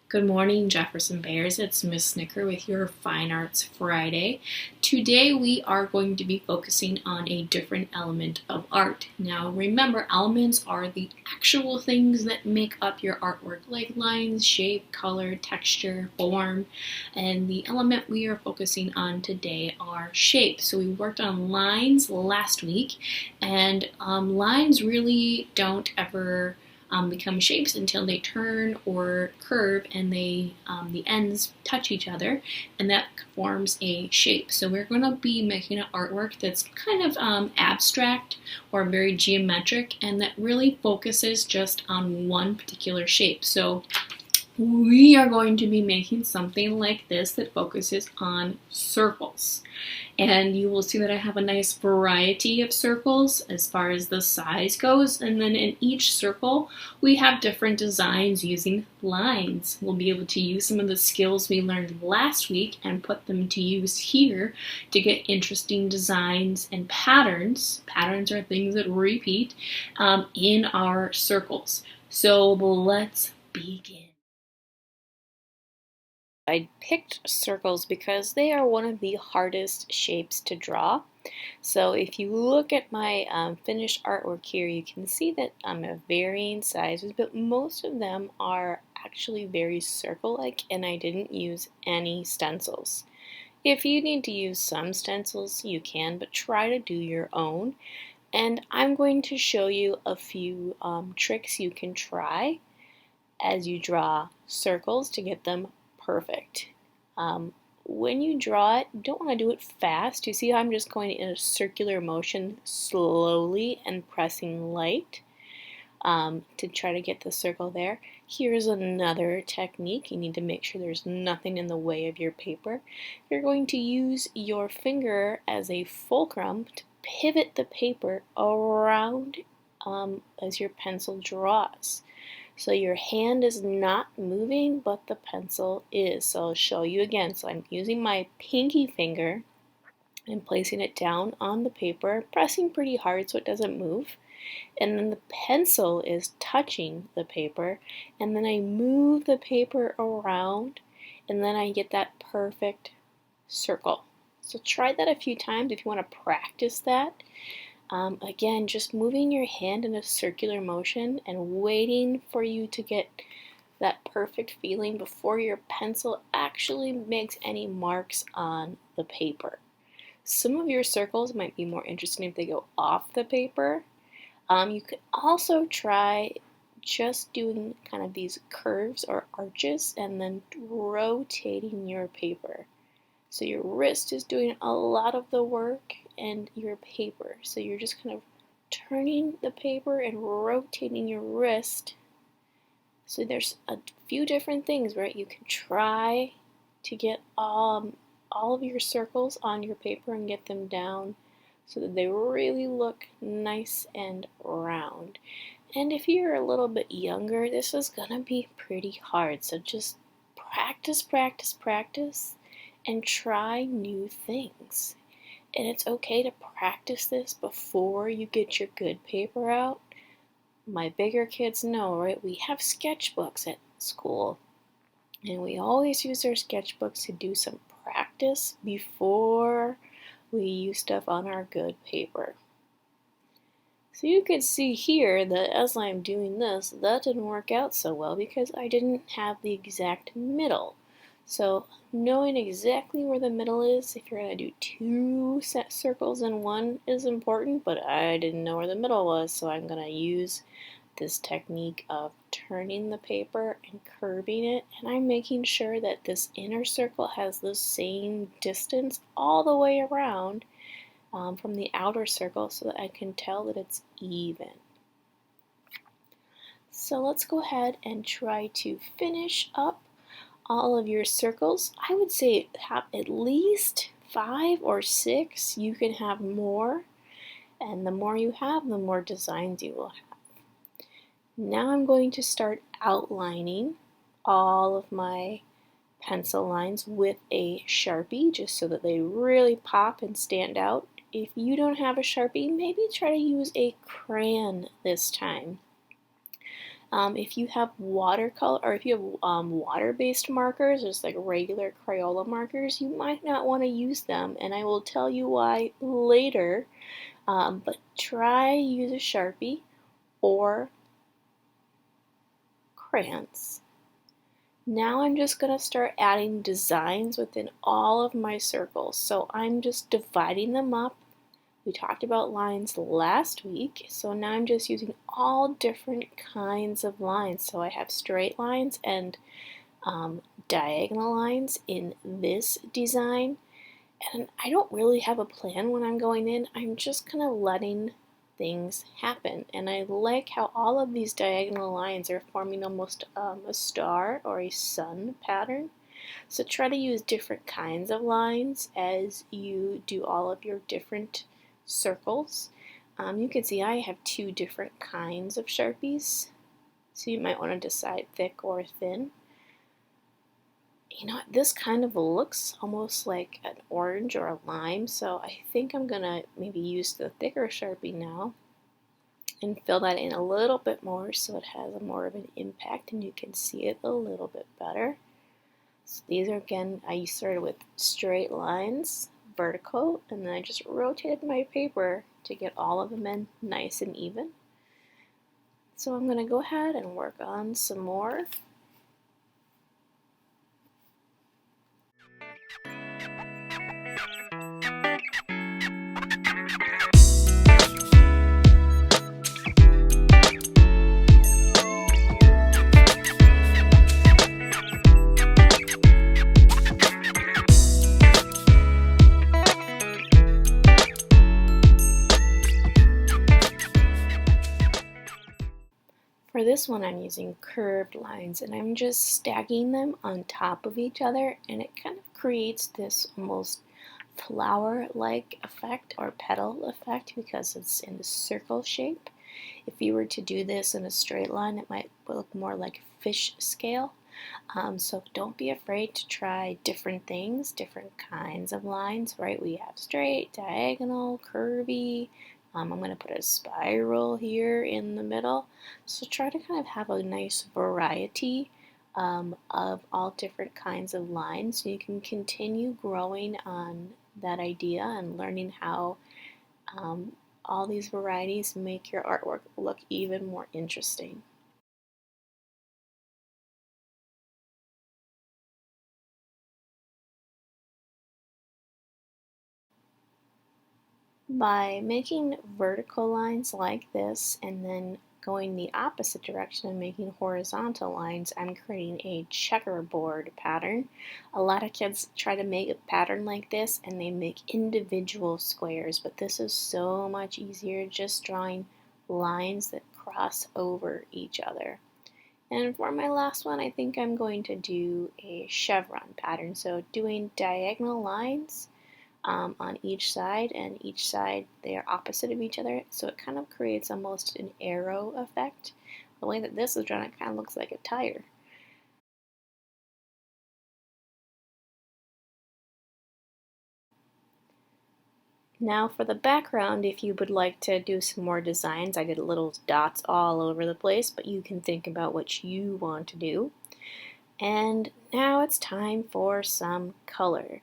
Good morning, Jefferson Bears. It's Miss Snicker with your Fine Arts Friday. Today we are going to be focusing on a different element of art. Now remember, elements are the actual things that make up your artwork, like lines, shape, color, texture, form, and the element we are focusing on today are shapes. So we worked on lines last week, and lines really don't ever become shapes until they turn or curve and the ends touch each other, and that forms a shape. So we're going to be making an artwork that's kind of abstract or very geometric, and that really focuses just on one particular shape. So we are going to be making something like this that focuses on circles. And you will see that I have a nice variety of circles as far as the size goes. And then in each circle, we have different designs using lines. We'll be able to use some of the skills we learned last week and put them to use here to get interesting designs and patterns. Patterns are things that repeat in our circles. So let's begin. I picked circles because they are one of the hardest shapes to draw. So if you look at my finished artwork here, you can see that I'm of varying sizes, but most of them are actually very circle-like, and I didn't use any stencils. If you need to use some stencils, you can, but try to do your own. And I'm going to show you a few tricks you can try as you draw circles to get them perfect. When you draw it, you don't want to do it fast. You see how I'm just going in a circular motion slowly and pressing light to try to get the circle there. Here's another technique. You need to make sure there's nothing in the way of your paper. You're going to use your finger as a fulcrum to pivot the paper around as your pencil draws. So your hand is not moving, but the pencil is. So I'll show you again. So I'm using my pinky finger and placing it down on the paper, pressing pretty hard so it doesn't move. And then the pencil is touching the paper, and then I move the paper around, and then I get that perfect circle. So try that a few times if you want to practice that. Again, just moving your hand in a circular motion and waiting for you to get that perfect feeling before your pencil actually makes any marks on the paper. Some of your circles might be more interesting if they go off the paper. You could also try just doing kind of these curves or arches and then rotating your paper. So your wrist is doing a lot of the work and your paper. So you're just kind of turning the paper and rotating your wrist. So there's a few different things, right? You can try to get all of your circles on your paper and get them down so that they really look nice and round. And if you're a little bit younger, this is gonna be pretty hard. So just practice, practice, practice, and try new things. And it's okay to practice this before you get your good paper out. My bigger kids know, right? We have sketchbooks at school, and we always use our sketchbooks to do some practice before we use stuff on our good paper. So you can see here that as I'm doing this, that didn't work out so well because I didn't have the exact middle. So knowing exactly where the middle is, if you're going to do two set circles in one, is important, but I didn't know where the middle was, so I'm going to use this technique of turning the paper and curving it, and I'm making sure that this inner circle has the same distance all the way around from the outer circle so that I can tell that it's even. So let's go ahead and try to finish up all of your circles. I would say have at least 5 or 6. You can have more, and the more you have, the more designs you will have. Now I'm going to start outlining all of my pencil lines with a Sharpie just so that they really pop and stand out. If you don't have a Sharpie, maybe try to use a crayon this time. If you have watercolor or if you have water-based markers, just like regular Crayola markers, you might not want to use them, and I will tell you why later. But try use a Sharpie or crayons. Now I'm just going to start adding designs within all of my circles. So I'm just dividing them up. We talked about lines last week, so now I'm just using all different kinds of lines. So I have straight lines and diagonal lines in this design. And I don't really have a plan when I'm going in. I'm just kind of letting things happen. And I like how all of these diagonal lines are forming almost a star or a sun pattern. So try to use different kinds of lines as you do all of your different circles. You can see I have two different kinds of Sharpies, so you might want to decide thick or thin. You know, this kind of looks almost like an orange or a lime, so I think I'm gonna maybe use the thicker Sharpie now and fill that in a little bit more so it has a more of an impact and you can see it a little bit better. So these are, again, I started with straight lines, vertical, and then I just rotated my paper to get all of them in nice and even. So I'm gonna go ahead and work on some more. For this one I'm using curved lines and I'm just stacking them on top of each other, and it kind of creates this almost flower-like effect or petal effect because it's in the circle shape. If you were to do this in a straight line, it might look more like fish scale. So don't be afraid to try different things, different kinds of lines, right? We have straight, diagonal, curvy. I'm going to put a spiral here in the middle. So try to kind of have a nice variety of all different kinds of lines so you can continue growing on that idea and learning how all these varieties make your artwork look even more interesting. By making vertical lines like this and then going the opposite direction and making horizontal lines, I'm creating a checkerboard pattern. A lot of kids try to make a pattern like this and they make individual squares, but this is so much easier just drawing lines that cross over each other. And for my last one, I think I'm going to do a chevron pattern. So doing diagonal lines on each side, and each side they are opposite of each other, so it kind of creates almost an arrow effect. The way that this is drawn, it kind of looks like a tire. Now for the background, if you would like to do some more designs, I did little dots all over the place, but you can think about what you want to do. And now it's time for some color.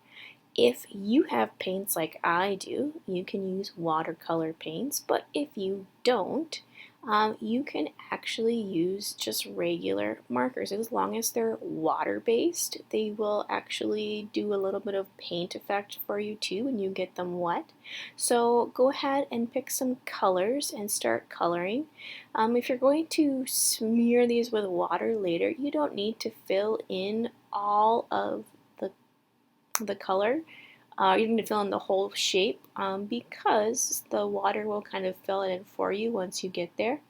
If you have paints like I do, you can use watercolor paints, but if you don't, you can actually use just regular markers. As long as they're water-based, they will actually do a little bit of paint effect for you too when you get them wet. So go ahead and pick some colors and start coloring. If you're going to smear these with water later, you don't need to fill in all of the color. You need to fill in the whole shape because the water will kind of fill it in for you once you get there.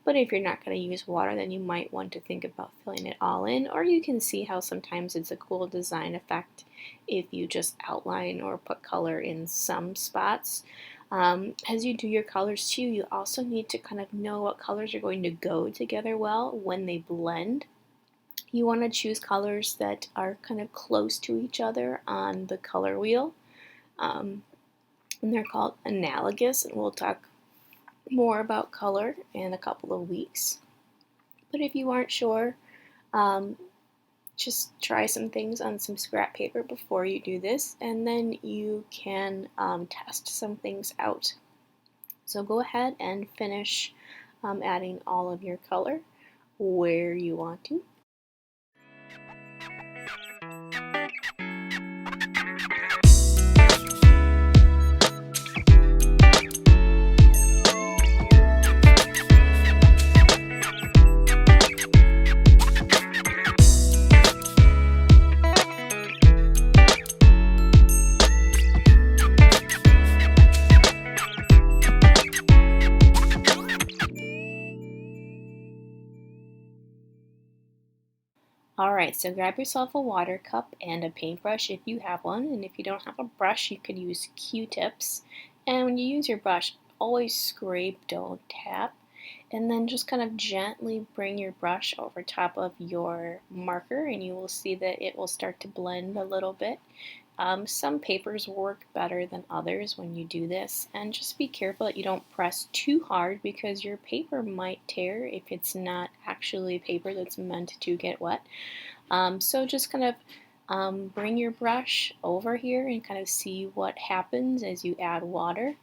But if you're not going to use water, then you might want to think about filling it all in, or you can see how sometimes it's a cool design effect if you just outline or put color in some spots. As you do your colors too, you also need to kind of know what colors are going to go together well when they blend. You want to choose colors that are kind of close to each other on the color wheel. And they're called analogous, and we'll talk more about color in a couple of weeks. But if you aren't sure, um, just try some things on some scrap paper before you do this, and then you can test some things out. So go ahead and finish adding all of your color where you want to. Alright, so grab yourself a water cup and a paintbrush if you have one, and if you don't have a brush, you could use Q-tips. And when you use your brush, always scrape, don't tap, and then just kind of gently bring your brush over top of your marker, and you will see that it will start to blend a little bit. Some papers work better than others when you do this, and just be careful that you don't press too hard because your paper might tear if it's not actually paper that's meant to get wet. So just kind of bring your brush over here and kind of see what happens as you add water.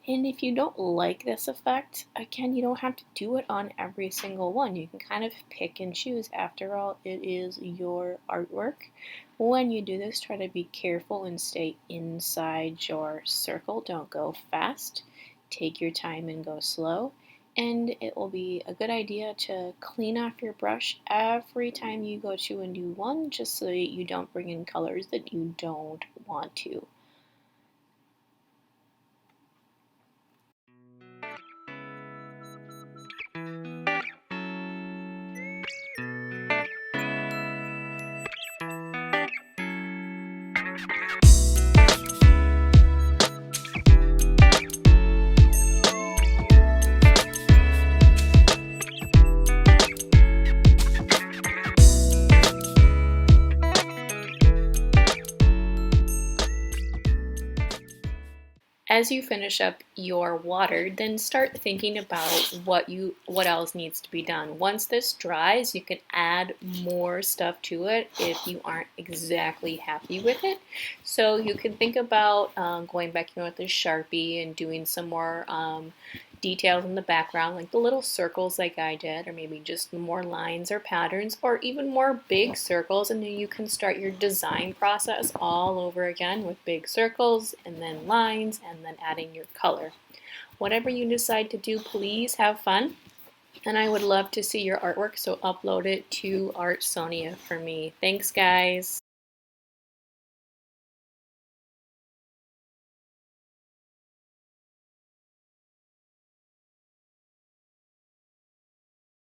And if you don't like this effect, again, you don't have to do it on every single one. You can kind of pick and choose. After all, it is your artwork. When you do this, try to be careful and stay inside your circle. Don't go fast. Take your time and go slow. And it will be a good idea to clean off your brush every time you go to a new one, just so that you don't bring in colors that you don't want to. As you finish up your water, then start thinking about what else needs to be done. Once this dries, you can add more stuff to it if you aren't exactly happy with it. So you can think about going back in with the Sharpie and doing some more details in the background, like the little circles like I did, or maybe just more lines or patterns, or even more big circles, and then you can start your design process all over again with big circles and then lines and then adding your color. Whatever you decide to do, please have fun, and I would love to see your artwork, so upload it to Artsonia for me. Thanks, guys.